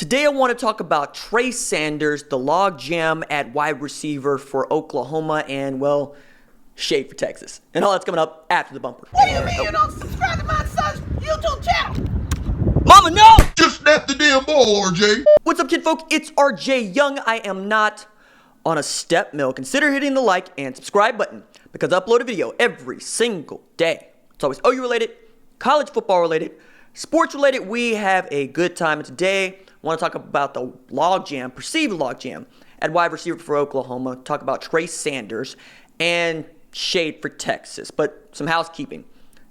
Today I want to talk about Trey Sanders, the log jam at wide receiver for Oklahoma, and, well, shade for Texas. And all that's coming up after the bumper. What do you mean you don't subscribe to my son's YouTube channel? Mama, no! Just snap the damn ball, RJ. What's up, kid folk? It's RJ Young. I am not on a step mill. Consider hitting the like and subscribe button because I upload a video every single day. It's always OU related, college football related, sports related. We have a good time. And today, I want to talk about the logjam, perceived logjam at wide receiver for Oklahoma. Talk about Trey Sanders and shade for Texas. But some housekeeping.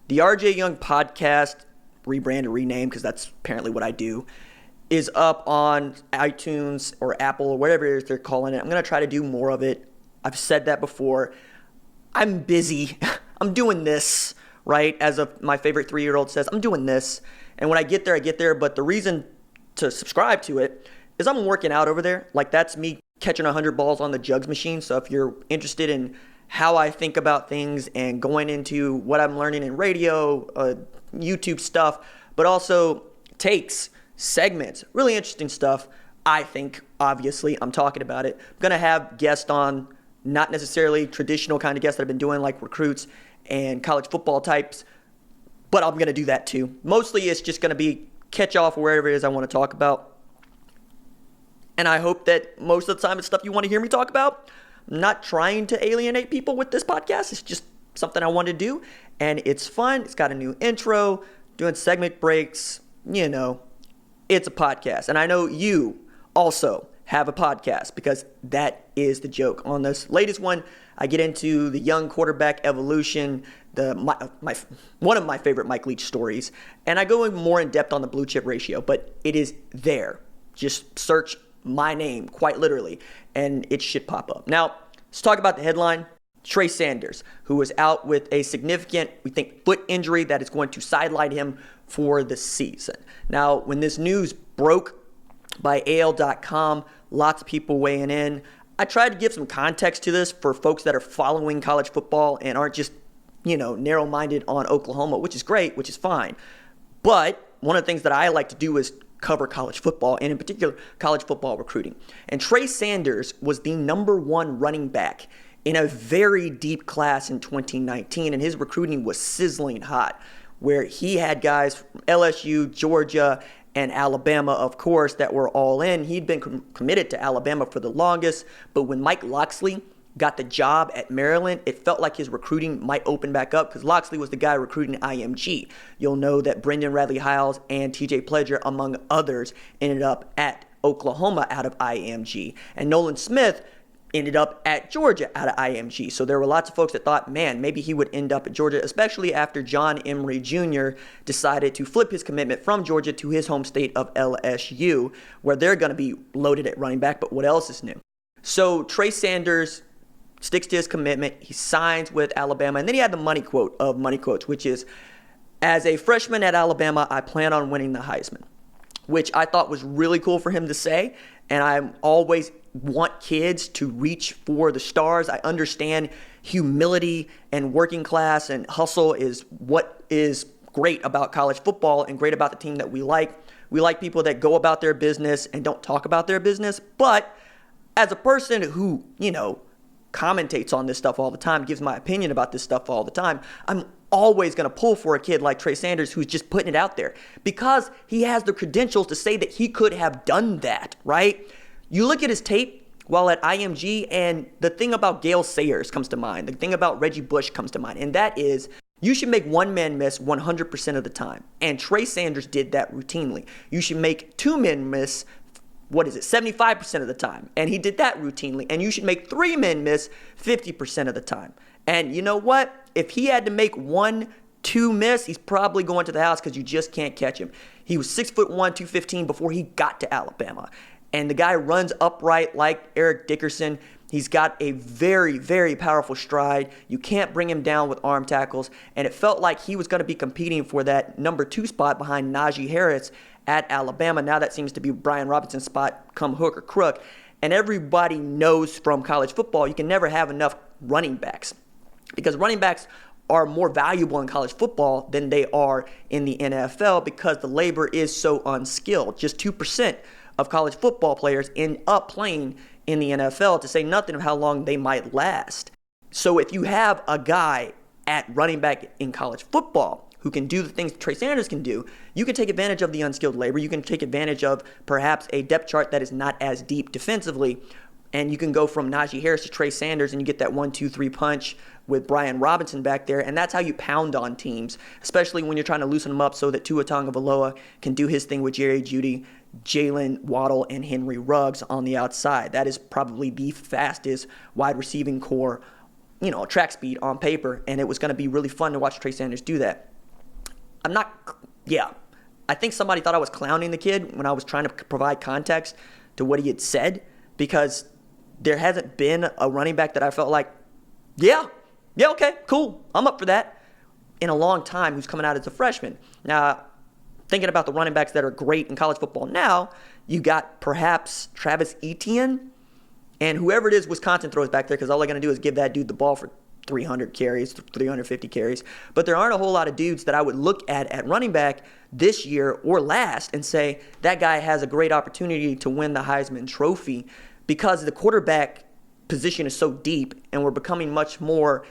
The RJ Young podcast, rebranded, renamed, because that's apparently what I do, is up on iTunes or Apple or whatever it is they're calling it. I'm going to try to do more of it. I've said that before. I'm busy. I'm doing this, right? As my favorite 3-year-old says, I'm doing this. And when I get there, I get there. But the reason to subscribe to it is I'm working out over there. Like, that's me catching 100 balls on the jugs machine. So if you're interested in how I think about things and going into what I'm learning in radio, YouTube stuff, but also takes, segments, really interesting stuff, I think, obviously, I'm talking about it. I'm going to have guests on, not necessarily traditional kind of guests that I've been doing, like recruits and college football types, but I'm going to do that too. Mostly it's just going to be catch off wherever it is I want to talk about. And I hope that most of the time it's stuff you want to hear me talk about. I'm not trying to alienate people with this podcast. It's just something I want to do. And it's fun. It's got a new intro, doing segment breaks. You know, it's a podcast. And I know you also have a podcast because that is the joke. On this latest one, I get into the young quarterback evolution, one of my favorite Mike Leach stories, and I go in more in depth on the blue chip ratio, but it is there. Just search my name, quite literally, and it should pop up. Now, let's talk about the headline. Trey Sanders, who is out with a significant, we think, foot injury that is going to sideline him for the season. Now, when this news broke by AL.com, lots of people weighing in. I tried to give some context to this for folks that are following college football and aren't just, narrow-minded on Oklahoma, which is great, which is fine. But one of the things that I like to do is cover college football, and in particular, college football recruiting. And Trey Sanders was the number 1 running back in a very deep class in 2019, and his recruiting was sizzling hot, where he had guys from LSU, Georgia, and Alabama, of course, that were all in. He'd been committed to Alabama for the longest, but when Mike Locksley got the job at Maryland, it felt like his recruiting might open back up because Locksley was the guy recruiting IMG. You'll know that Brendan Radley-Hiles and TJ Pledger, among others, ended up at Oklahoma out of IMG. And Nolan Smith ended up at Georgia out of IMG. So there were lots of folks that thought, man, maybe he would end up at Georgia, especially after John Emery Jr. decided to flip his commitment from Georgia to his home state of LSU, where they're going to be loaded at running back, but what else is new? So Trey Sanders sticks to his commitment. He signs with Alabama. And then he had the money quote of money quotes, which is, as a freshman at Alabama, I plan on winning the Heisman, which I thought was really cool for him to say. And I always want kids to reach for the stars. I understand humility and working class and hustle is what is great about college football and great about the team that we like. We like people that go about their business and don't talk about their business. But as a person who, commentates on this stuff all the time, gives my opinion about this stuff all the time, I'm always going to pull for a kid like Trey Sanders who's just putting it out there because he has the credentials to say that he could have done that, right? You look at his tape while at IMG, and the thing about Gale Sayers comes to mind. The thing about Reggie Bush comes to mind, and that is you should make one man miss 100% of the time, and Trey Sanders did that routinely. You should make 2 men miss 75% of the time. And he did that routinely. And you should make 3 men miss 50% of the time. And you know what? If he had to make 1-2 miss, he's probably going to the house because you just can't catch him. He was 6'1", 215 before he got to Alabama. And the guy runs upright like Eric Dickerson. He's got a very, very powerful stride. You can't bring him down with arm tackles. And it felt like he was going to be competing for that number 2 spot behind Najee Harris at Alabama. Now that seems to be Brian Robinson's spot, come hook or crook. And everybody knows from college football, you can never have enough running backs because running backs are more valuable in college football than they are in the NFL because the labor is so unskilled. Just 2% of college football players end up playing in the NFL, to say nothing of how long they might last. So if you have a guy at running back in college football who can do the things Trey Sanders can do, you can take advantage of the unskilled labor. You can take advantage of perhaps a depth chart that is not as deep defensively, and you can go from Najee Harris to Trey Sanders, and you get that 1-2-3 punch with Brian Robinson back there, and that's how you pound on teams, especially when you're trying to loosen them up so that Tua Tagovailoa can do his thing with Jerry Jeudy, Jalen Waddle, and Henry Ruggs on the outside. That is probably the fastest wide receiving core, track speed on paper, and it was going to be really fun to watch Trey Sanders do that. I think somebody thought I was clowning the kid when I was trying to provide context to what he had said, because there hasn't been a running back that I felt like, okay, cool, I'm up for that, in a long time, who's coming out as a freshman. Now, thinking about the running backs that are great in college football now, you got perhaps Travis Etienne, and whoever it is Wisconsin throws back there, because all they're going to do is give that dude the ball for 300 carries, 350 carries. But there aren't a whole lot of dudes that I would look at running back this year or last and say, that guy has a great opportunity to win the Heisman Trophy, because the quarterback position is so deep, and we're becoming much more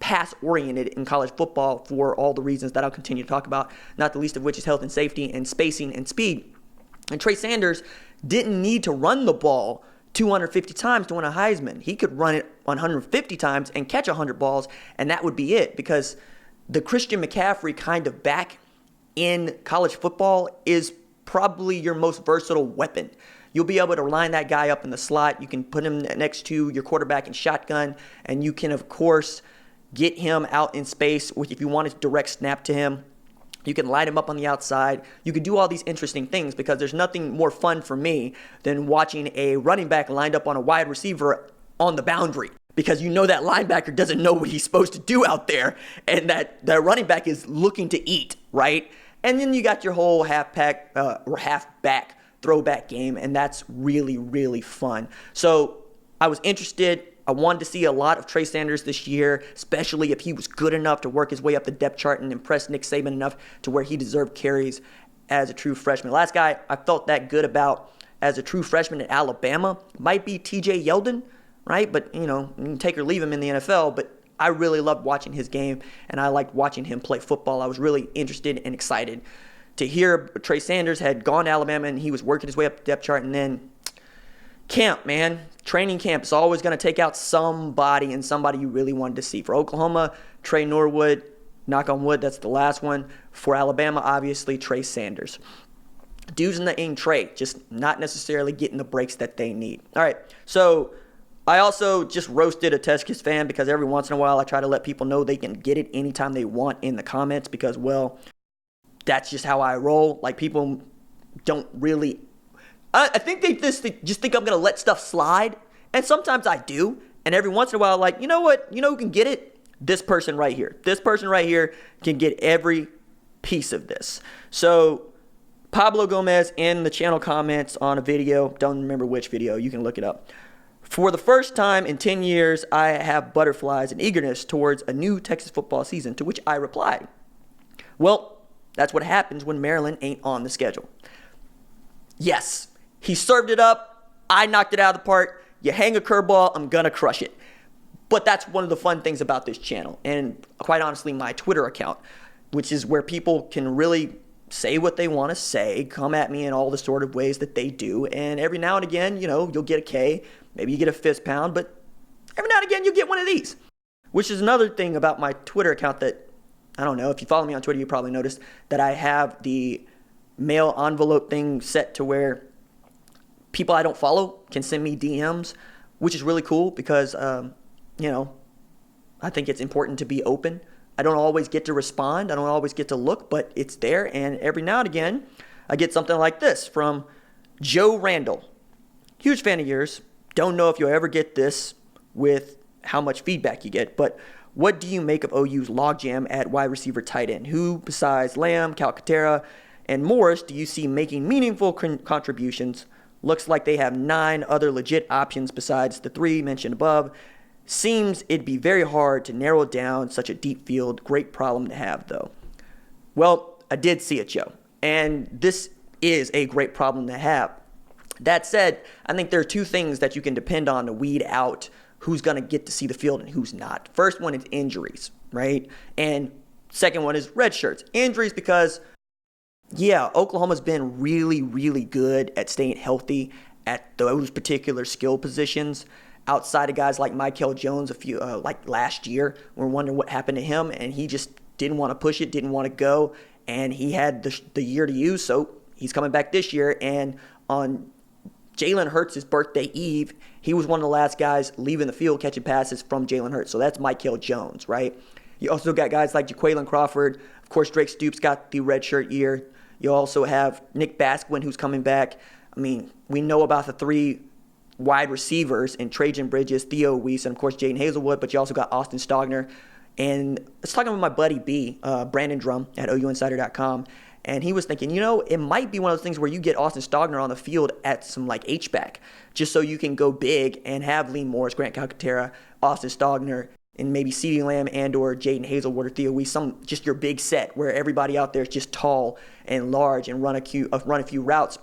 pass-oriented in college football for all the reasons that I'll continue to talk about, not the least of which is health and safety and spacing and speed. And Trey Sanders didn't need to run the ball 250 times to win a Heisman. He could run it 150 times and catch 100 balls, and that would be it, because the Christian McCaffrey kind of back in college football is probably your most versatile weapon. You'll be able to line that guy up in the slot. You can put him next to your quarterback in shotgun, and you can, of course, get him out in space if you want to direct snap to him. You can light him up on the outside. You can do all these interesting things, because there's nothing more fun for me than watching a running back lined up on a wide receiver on the boundary, because that linebacker doesn't know what he's supposed to do out there, and that running back is looking to eat, right? And then you got your whole halfback throwback game, and that's really, really fun. So I was interested. I wanted to see a lot of Trey Sanders this year, especially if he was good enough to work his way up the depth chart and impress Nick Saban enough to where he deserved carries as a true freshman. The last guy I felt that good about as a true freshman at Alabama might be TJ Yeldon, right? But, you can take or leave him in the NFL, but I really loved watching his game, and I liked watching him play football. I was really interested and excited to hear Trey Sanders had gone to Alabama and he was working his way up the depth chart, and then camp, man. Training camp is always going to take out somebody, and somebody you really wanted to see. For Oklahoma, Trey Norwood, knock on wood, that's the last one. For Alabama, obviously, Trey Sanders. Dudes in the ing Trey, just not necessarily getting the breaks that they need. All right, so I also just roasted a Teskis fan, because every once in a while I try to let people know they can get it anytime they want in the comments, because, well, that's just how I roll. Like, people don't really... I think they just think I'm going to let stuff slide, and sometimes I do, and every once in a while, like, you know what? You know who can get it? This person right here. This person right here can get every piece of this. So Pablo Gomez in the channel comments on a video, don't remember which video, you can look it up. For the first time in 10 years, I have butterflies and eagerness towards a new Texas football season, to which I replied, well, that's what happens when Maryland ain't on the schedule. Yes. He served it up. I knocked it out of the park. You hang a curveball, I'm going to crush it. But that's one of the fun things about this channel, and quite honestly, my Twitter account, which is where people can really say what they want to say, come at me in all the sort of ways that they do. And every now and again, you'll get a K, maybe you get a fist pound, but every now and again, you'll get one of these, which is another thing about my Twitter account that, I don't know, if you follow me on Twitter, you probably noticed that I have the mail envelope thing set to where people I don't follow can send me DMs, which is really cool, because, I think it's important to be open. I don't always get to respond. I don't always get to look, but it's there. And every now and again, I get something like this from Joe Randall. Huge fan of yours. Don't know if you'll ever get this with how much feedback you get, but what do you make of OU's logjam at wide receiver tight end? Who besides Lamb, Calcaterra, and Morris do you see making meaningful contributions? Looks like they have 9 other legit options besides the 3 mentioned above. Seems it'd be very hard to narrow down such a deep field. Great problem to have, though. Well, I did see it, Joe. And this is a great problem to have. That said, I think there are two things that you can depend on to weed out who's going to get to see the field and who's not. First one is injuries, right? And second one is red shirts. Injuries because, yeah, Oklahoma's been really, really good at staying healthy at those particular skill positions. Outside of guys like Michael Jones, like last year, we're wondering what happened to him, and he just didn't want to push it, didn't want to go, and he had the year to use, so he's coming back this year. And on Jalen Hurts' birthday eve, he was one of the last guys leaving the field catching passes from Jalen Hurts. So that's Michael Jones, right? You also got guys like Jaquaylin Crawford. Of course, Drake Stoops got the redshirt year. You also have Nick Basquin, who's coming back. I mean, we know about the three wide receivers in Trajan Bridges, Theo Weiss, and of course Jaden Hazelwood, but you also got Austin Stogner. And I was talking with my buddy B, Brandon Drum at OUinsider.com, and he was thinking, it might be one of those things where you get Austin Stogner on the field at some like H-back, just so you can go big and have Lee Morris, Grant Calcaterra, Austin Stogner, and maybe CeeDee Lamb and or Jaden Hazelwood or Theo Weiss, just your big set where everybody out there is just tall and large and run a few routes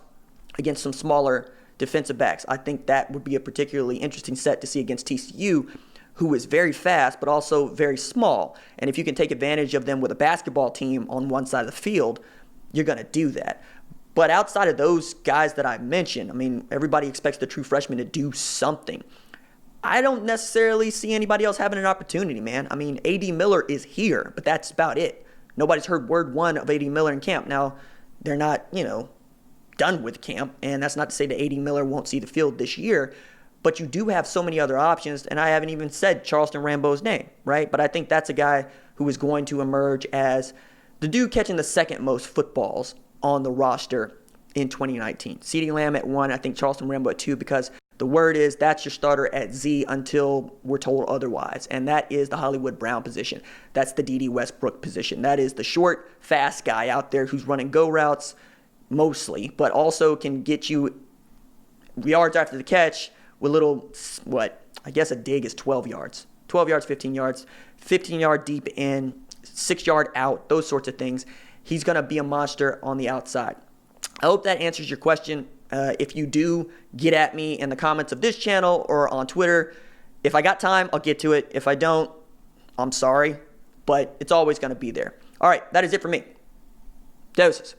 against some smaller defensive backs. I think that would be a particularly interesting set to see against TCU, who is very fast but also very small. And if you can take advantage of them with a basketball team on one side of the field, you're going to do that. But outside of those guys that I mentioned, I mean, everybody expects the true freshman to do something. I don't necessarily see anybody else having an opportunity, man. I mean, A.D. Miller is here, but that's about it. Nobody's heard word one of A.D. Miller in camp. Now, they're not, done with camp, and that's not to say that A.D. Miller won't see the field this year, but you do have so many other options, and I haven't even said Charleston Rambo's name, right? But I think that's a guy who is going to emerge as the dude catching the second most footballs on the roster in 2019. CeeDee Lamb at 1, I think Charleston Rambo at 2, because the word is that's your starter at Z until we're told otherwise, and that is the Hollywood Brown position. That's the D.D. Westbrook position. That is the short, fast guy out there who's running go routes mostly, but also can get you yards after the catch with little, I guess a dig is 12 yards. 12 yards, 15 yards, 15-yard deep in, 6-yard out, those sorts of things. He's going to be a monster on the outside. I hope that answers your question. If you do, get at me in the comments of this channel or on Twitter. If I got time, I'll get to it. If I don't, I'm sorry, but it's always going to be there. All right, that is it for me. Doses.